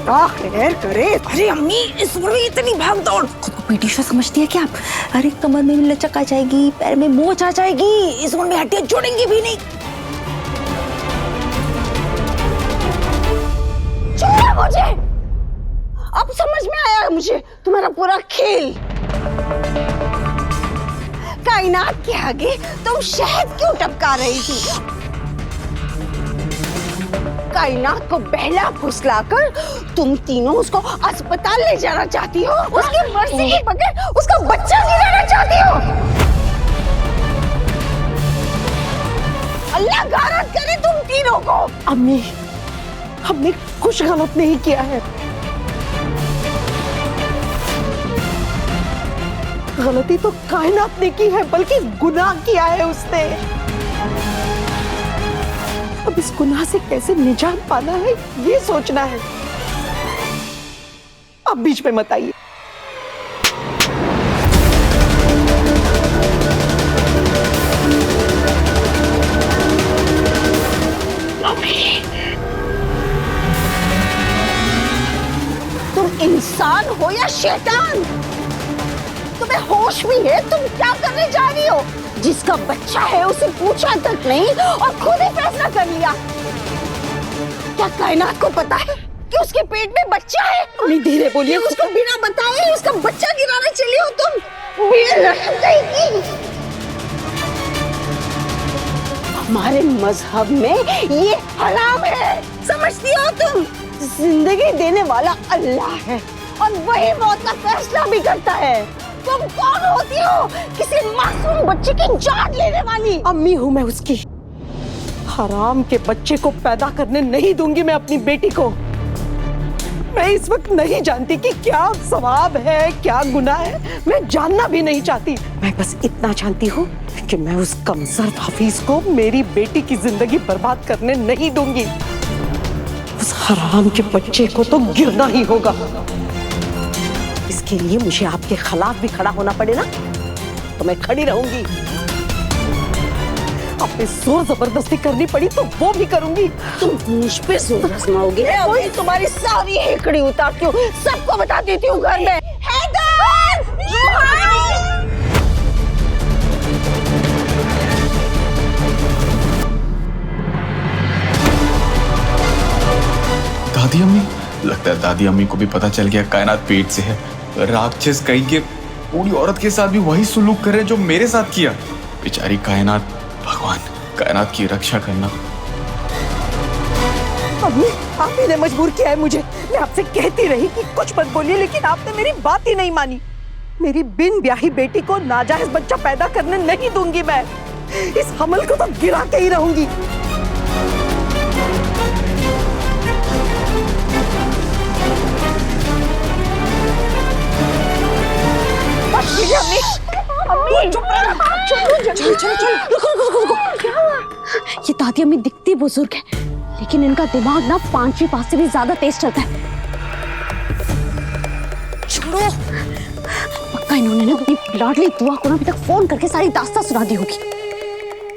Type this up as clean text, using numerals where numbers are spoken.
खुदा खैर करे। अरे अम्मी, इस उम्र में इतनी भाग दौड़, खुद को पीटी उषा समझती है क्या आप? अरे कमर में लचक आ जाएगी, पैर में मोच आ जाएगी, इस उम्र में हड्डियां जोड़ेंगी भी नहीं। छोड़ो मुझे, अब समझ में आया मुझे तुम्हारा पूरा खेल। कायनात के आगे तुम शहद क्यों टपका रही थी? कायनात को बहला फुसलाकर तुम तीनों उसको अस्पताल ले जाना चाहती हो, उसकी मर्जी के बगैर उसका बच्चा गिराना चाहती हो। अल्लाह गारत करे तुम तीनों को। अम्मी, हमने कुछ गलत नहीं किया है। गलती तो कायनात ने की है, बल्कि गुनाह किया है उसने। अब इस गुनाह से कैसे निजात पाना है, ये सोचना है। अब बीच में मत आइए। तुम इंसान हो या शैतान? तुम्हें होश भी है? तुम क्या करने जा रही हो? जिसका बच्चा है उसे पूछा तक नहीं और खुद ही फैसला कर लिया। क्या कायनात को पता है कि उसके पेट में बच्चा है? अम्मी धीरे बोलिए। उसको बिना बताए उसका बच्चा गिराने चली हो तुम। बेरहम कहीं की। हमारे मजहब में ये हराम है, समझती हो तुम? जिंदगी देने वाला अल्लाह है और वही मौत का फैसला भी करता है। तुम कौन होती हो किसी मासूम बच्चे की जान लेने वाली? अम्मी हूं मैं उसकी। हराम के बच्चे को पैदा करने नहीं दूंगी मैं अपनी बेटी को। मैं इस वक्त नहीं जानती कि क्या सवाब है, क्या गुनाह है। मैं जानना भी नहीं चाहती। मैं बस इतना जानती हूँ कि मैं उस कमजोर हफीज को मेरी बेटी की जिंदगी बर्बाद करने नहीं दूंगी। उस हराम के बच्चे को तो गिरना ही होगा। इसके लिए मुझे आपके खिलाफ भी खड़ा होना पड़े ना, तो मैं खड़ी रहूंगी। अपने जोर जबरदस्ती करनी पड़ी तो वो भी करूंगी। तुम मुझ पे जोर आजमाओगे? कोई तुम्हारी सारी हेकड़ी उतारती हूँ, सबको बता देती हूँ घर में। हैदर! दादी अम्मी, लगता है दादी अम्मी को भी पता चल गया कायनात पेट से है। राक्षस कहीं के पूरी औरत के साथ भी वही सुलूक कर रहे जो मेरे साथ किया। बेचारी कायनात, भगवान कायनात की रक्षा करना। अम्मी, आप ही ने मजबूर किया है मुझे। मैं आपसे कहती रही कि कुछ मत बोलिए, लेकिन आपने मेरी बात ही नहीं मानी। मेरी बिन ब्याही बेटी को नाजायज बच्चा पैदा करने नहीं दूंगी मैं। इस हमल को तो गिरा के ही रहूंगी। अम्मी, चुप रहो। चलो चलो चलो, रुको। क्या हुआ? ये दादी अम्मी दिखती बुजुर्ग है, लेकिन इनका दिमाग ना 5वीं पास से भी ज्यादा तेज चलता है। छोड़ो, पक्का इन्होंने ना अपनी लाडली दुआ को ना अभी तक फोन करके सारी दास्तां सुना दी होगी।